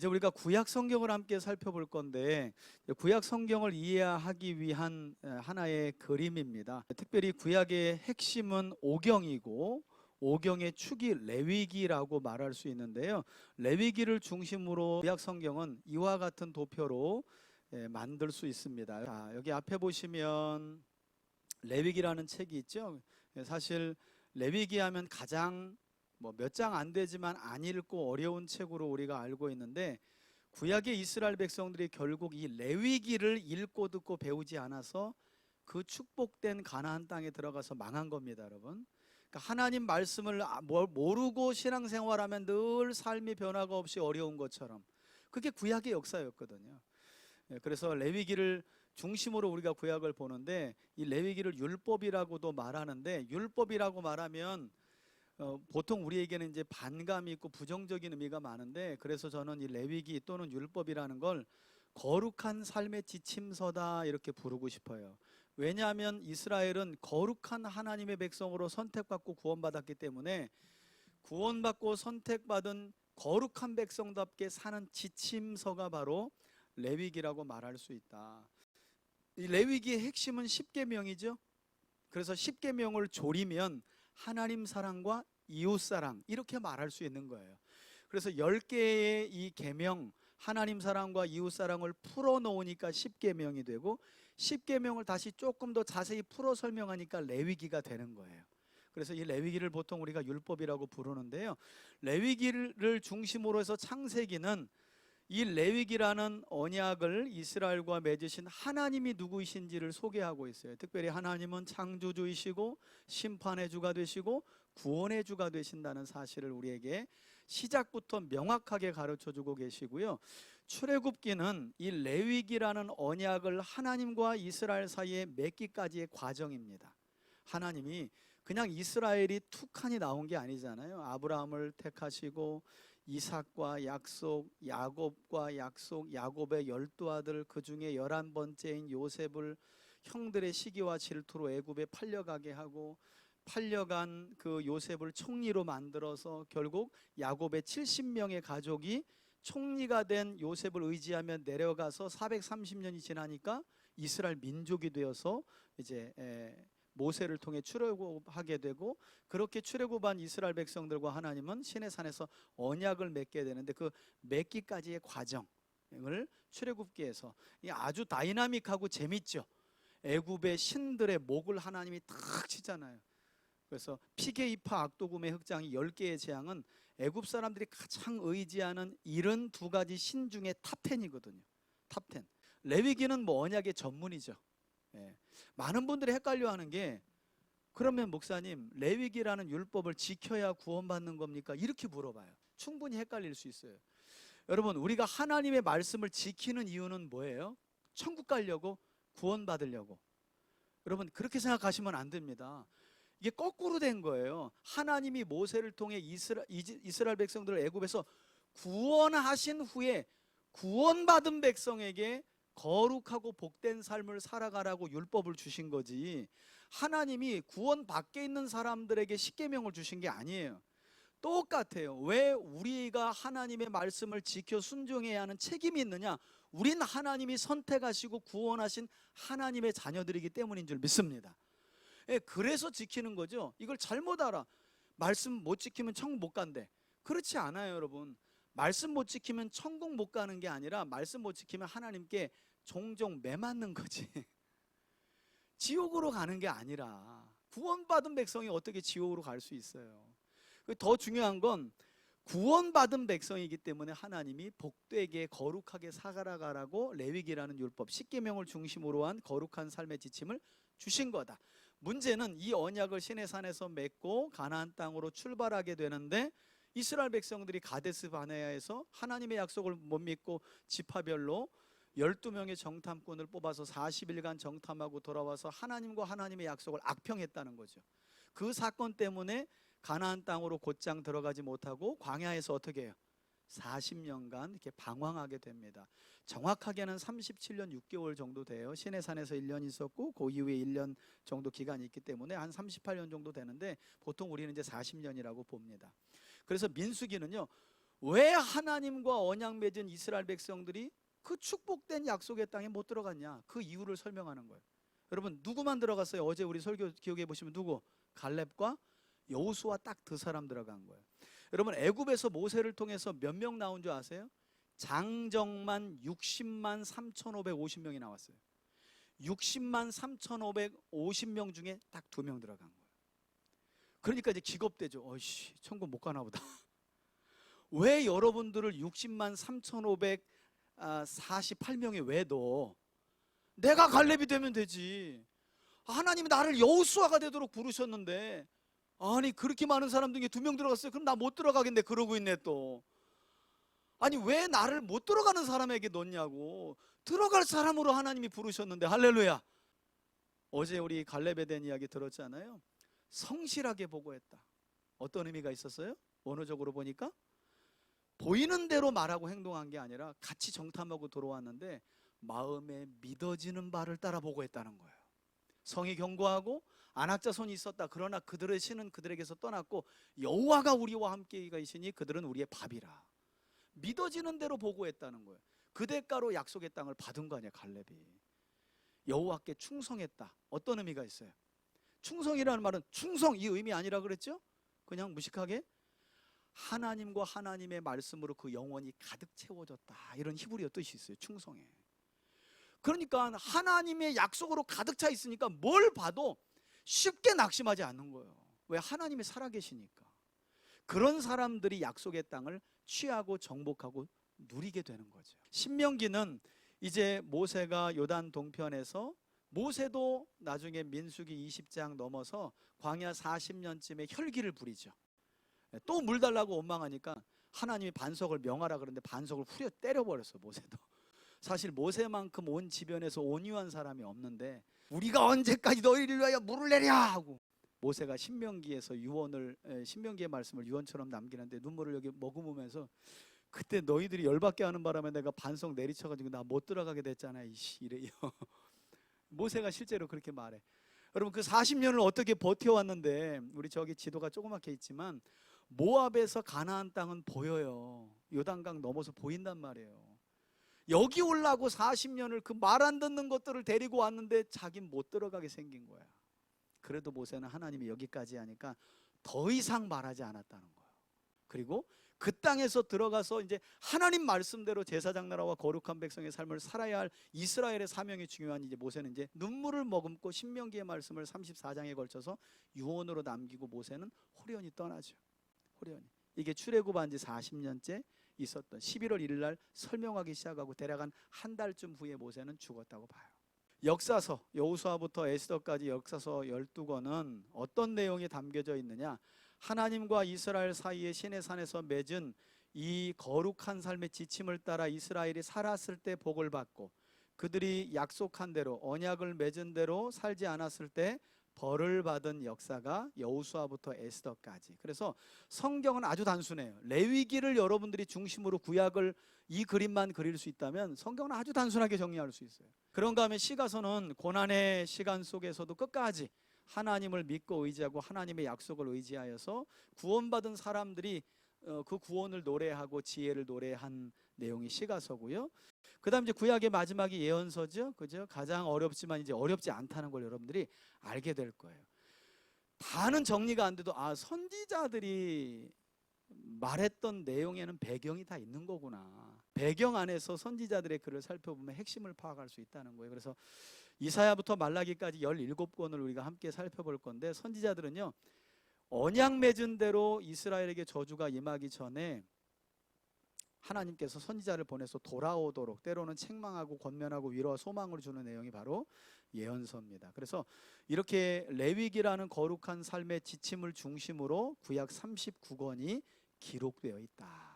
이제 우리가 구약 성경을 함께 살펴볼 건데, 구약 성경을 이해하기 위한 하나의 그림입니다. 특별히 구약의 핵심은 오경이고, 오경의 축이 레위기라고 말할 수 있는데요. 레위기를 중심으로 구약 성경은 이와 같은 도표로 만들 수 있습니다. 자, 여기 앞에 보시면 레위기라는 책이 있죠. 사실 레위기 하면 가장 몇 장 안 되지만 안 읽고 어려운 책으로 우리가 알고 있는데, 구약의 이스라엘 백성들이 결국 이 레위기를 읽고 듣고 배우지 않아서 그 축복된 가나안 땅에 들어가서 망한 겁니다, 여러분. 그러니까 하나님 말씀을 모르고 신앙생활하면 늘 삶이 변화가 없이 어려운 것처럼, 그게 구약의 역사였거든요. 그래서 레위기를 중심으로 우리가 구약을 보는데, 이 레위기를 율법이라고도 말하는데, 율법이라고 말하면 보통 우리에게는 이제 반감이 있고 부정적인 의미가 많은데, 그래서 저는 이 레위기 또는 율법이라는 걸 거룩한 삶의 지침서다 이렇게 부르고 싶어요. 왜냐하면 이스라엘은 거룩한 하나님의 백성으로 선택받고 구원받았기 때문에, 구원받고 선택받은 거룩한 백성답게 사는 지침서가 바로 레위기라고 말할 수 있다. 이 레위기의 핵심은 십계명이죠. 그래서 십계명을 조리면 하나님 사랑과 이웃 사랑, 이렇게 말할 수 있는 거예요. 그래서 10개의 이 계명, 하나님 사랑과 이웃 사랑을 풀어 놓으니까 십계명이 되고, 십계명을 다시 조금 더 자세히 풀어 설명하니까 레위기가 되는 거예요. 그래서 이 레위기를 보통 우리가 율법이라고 부르는데요. 레위기를 중심으로 해서 창세기는 이 레위기라는 언약을 이스라엘과 맺으신 하나님이 누구이신지를 소개하고 있어요. 특별히 하나님은 창조주이시고 심판의 주가 되시고 구원의 주가 되신다는 사실을 우리에게 시작부터 명확하게 가르쳐주고 계시고요. 출애굽기는 이 레위기라는 언약을 하나님과 이스라엘 사이에 맺기까지의 과정입니다. 하나님이 그냥 이스라엘이 툭하니 나온 게 아니잖아요. 아브라함을 택하시고 이삭과 약속, 야곱과 약속, 야곱의 12아들 그 중에 11번째인 요셉을 형들의 시기와 질투로 애굽에 팔려가게 하고, 팔려간 그 요셉을 총리로 만들어서 결국 야곱의 70명의 가족이 총리가 된 요셉을 의지하며 내려가서 430년이 지나니까 이스라엘 민족이 되어서 이제 모세를 통해 출애굽하게 되고, 그렇게 출애굽한 이스라엘 백성들과 하나님은 시내산에서 언약을 맺게 되는데, 그 맺기까지의 과정을 출애굽기에서 아주 다이나믹하고 재밌죠. 애굽의 신들의 목을 하나님이 탁 치잖아요. 그래서 피게이파 악도금의 흑장이 10개의 재앙은 애굽 사람들이 가장 의지하는 72가지 신 중에 탑10이거든요. 탑10. 레위기는 언약의 전문이죠. 많은 분들이 헷갈려하는 게, 그러면 목사님 레위기라는 율법을 지켜야 구원받는 겁니까? 이렇게 물어봐요. 충분히 헷갈릴 수 있어요. 여러분, 우리가 하나님의 말씀을 지키는 이유는 뭐예요? 천국 가려고, 구원받으려고. 여러분, 그렇게 생각하시면 안 됩니다. 이게 거꾸로 된 거예요. 하나님이 모세를 통해 이스라엘 백성들을 애굽에서 구원하신 후에 구원받은 백성에게 거룩하고 복된 삶을 살아가라고 율법을 주신 거지, 하나님이 구원 밖에 있는 사람들에게 십계명을 주신 게 아니에요. 똑같아요. 왜 우리가 하나님의 말씀을 지켜 순종해야 하는 책임이 있느냐? 우린 하나님이 선택하시고 구원하신 하나님의 자녀들이기 때문인 줄 믿습니다. 그래서 지키는 거죠. 이걸 잘못 알아. 말씀 못 지키면 천국 못 간대. 그렇지 않아요, 여러분. 말씀 못 지키면 천국 못 가는 게 아니라, 말씀 못 지키면 하나님께 종종 매맞는 거지. 지옥으로 가는 게 아니라, 구원받은 백성이 어떻게 지옥으로 갈 수 있어요? 더 중요한 건 구원받은 백성이기 때문에 하나님이 복되게 거룩하게 살아가라고 레위기라는 율법, 십계명을 중심으로 한 거룩한 삶의 지침을 주신 거다. 문제는 이 언약을 시내산에서 맺고 가나안 땅으로 출발하게 되는데, 이스라엘 백성들이 가데스 바네아에서 하나님의 약속을 못 믿고 지파별로 12명의 정탐꾼을 뽑아서 40일간 정탐하고 돌아와서 하나님과 하나님의 약속을 악평했다는 거죠. 그 사건 때문에 가나안 땅으로 곧장 들어가지 못하고 광야에서 어떻게 해요? 40년간 이렇게 방황하게 됩니다. 정확하게는 37년 6개월 정도 돼요. 시내산에서 1년 있었고 그 이후에 1년 정도 기간이 있기 때문에 한 38년 정도 되는데, 보통 우리는 이제 40년이라고 봅니다. 그래서 민수기는요, 왜 하나님과 언약 맺은 이스라엘 백성들이 그 축복된 약속의 땅에 못 들어갔냐? 그 이유를 설명하는 거예요. 여러분, 누구만 들어갔어요? 어제 우리 설교 기억해 보시면 누구? 갈렙과 여호수아 딱 두 사람 들어간 거예요. 여러분, 애굽에서 모세를 통해서 몇 명 나온 줄 아세요? 장정만 60만 3,550명이 나왔어요. 60만 3,550명 중에 딱 2명 들어간 거예요. 그러니까 이제 기겁되죠. 어이씨, 천국 못 가나 보다. 왜 여러분들을 60만 3,548명이 왜 넣어? 내가 갈렙이 되면 되지. 하나님이 나를 여호수아가 되도록 부르셨는데, 아니 그렇게 많은 사람 중에 2명 들어갔어요. 그럼 나 못 들어가겠네. 그러고 있네 또. 아니 왜 나를 못 들어가는 사람에게 넣냐고. 들어갈 사람으로 하나님이 부르셨는데. 할렐루야. 어제 우리 갈렙에 대한 이야기 들었잖아요. 성실하게 보고했다. 어떤 의미가 있었어요? 원어적으로 보니까 보이는 대로 말하고 행동한 게 아니라 같이 정탐하고 돌아왔는데 마음에 믿어지는 바를 따라 보고했다는 거예요. 성이 견고하고 안악자손이 있었다. 그러나 그들의 신은 그들에게서 떠났고 여호와가 우리와 함께 계시니 그들은 우리의 밥이라. 믿어지는 대로 보고했다는 거예요. 그 대가로 약속의 땅을 받은 거 아니야. 갈렙이 여호와께 충성했다. 어떤 의미가 있어요? 충성이라는 말은 충성 이 의미 아니라 그랬죠? 그냥 무식하게 하나님과 하나님의 말씀으로 그 영혼이 가득 채워졌다. 이런 히브리어 뜻이 있어요. 충성에. 그러니까 하나님의 약속으로 가득 차 있으니까 뭘 봐도 쉽게 낙심하지 않는 거예요. 왜? 하나님이 살아계시니까. 그런 사람들이 약속의 땅을 취하고 정복하고 누리게 되는 거죠. 신명기는 이제 모세가 요단 동편에서 모세도 나중에 민수기 20장 넘어서 광야 40년쯤에 혈기를 부리죠. 또 물 달라고 원망하니까 하나님이 반석을 명하라 그러는데 반석을 후려 때려버렸어. 모세도. 사실 모세만큼 온 지변에서 온유한 사람이 없는데 우리가 언제까지 너희를 위하여 물을 내랴 하고 모세가 신명기에서 신명기의 말씀을 유언처럼 남기는데 눈물을 여기 머금으면서 그때 너희들이 열받게 하는 바람에 내가 반석 내리쳐가지고 나 못 들어가게 됐잖아 이씨 이래요. 모세가 실제로 그렇게 말해. 여러분 그 40년을 어떻게 버텨왔는데 우리 저기 지도가 조그맣게 있지만 모압에서 가나안 땅은 보여요. 요단강 넘어서 보인단 말이에요. 여기 올라고 40년을 그 말 안 듣는 것들을 데리고 왔는데 자긴 못 들어가게 생긴 거야. 그래도 모세는 하나님이 여기까지 하니까 더 이상 말하지 않았다는 거예요. 그리고 그 땅에서 들어가서 이제 하나님 말씀대로 제사장 나라와 거룩한 백성의 삶을 살아야 할 이스라엘의 사명이 중요한 이제 모세는 이제 눈물을 머금고 신명기의 말씀을 34장에 걸쳐서 유언으로 남기고 모세는 호련히 떠나죠. 호련히. 이게 출애굽한 지 40년째 있었던 11월 1일 날 설명하기 시작하고 대략 한 달쯤 후에 모세는 죽었다고 봐요. 역사서 여호수아부터 에스더까지 역사서 12권은 어떤 내용이 담겨져 있느냐? 하나님과 이스라엘 사이의 시내산에서 맺은 이 거룩한 삶의 지침을 따라 이스라엘이 살았을 때 복을 받고 그들이 약속한 대로 언약을 맺은 대로 살지 않았을 때 벌을 받은 역사가 여호수아부터 에스더까지. 그래서 성경은 아주 단순해요. 레위기를 여러분들이 중심으로 구약을 이 그림만 그릴 수 있다면 성경은 아주 단순하게 정리할 수 있어요. 그런가 하면 시가서는 고난의 시간 속에서도 끝까지 하나님을 믿고 의지하고 하나님의 약속을 의지하여서 구원받은 사람들이 그 구원을 노래하고 지혜를 노래한 내용이 시가서고요. 그다음 이제 구약의 마지막이 예언서죠. 그죠? 가장 어렵지만 이제 어렵지 않다는 걸 여러분들이 알게 될 거예요. 다는 정리가 안 돼도 선지자들이 말했던 내용에는 배경이 다 있는 거구나. 배경 안에서 선지자들의 글을 살펴보면 핵심을 파악할 수 있다는 거예요. 그래서 이사야부터 말라기까지 17권을 우리가 함께 살펴볼 건데 선지자들은요. 언약 맺은 대로 이스라엘에게 저주가 임하기 전에 하나님께서 선지자를 보내서 돌아오도록 때로는 책망하고 권면하고 위로와 소망을 주는 내용이 바로 예언서입니다. 그래서 이렇게 레위기라는 거룩한 삶의 지침을 중심으로 구약 39권이 기록되어 있다.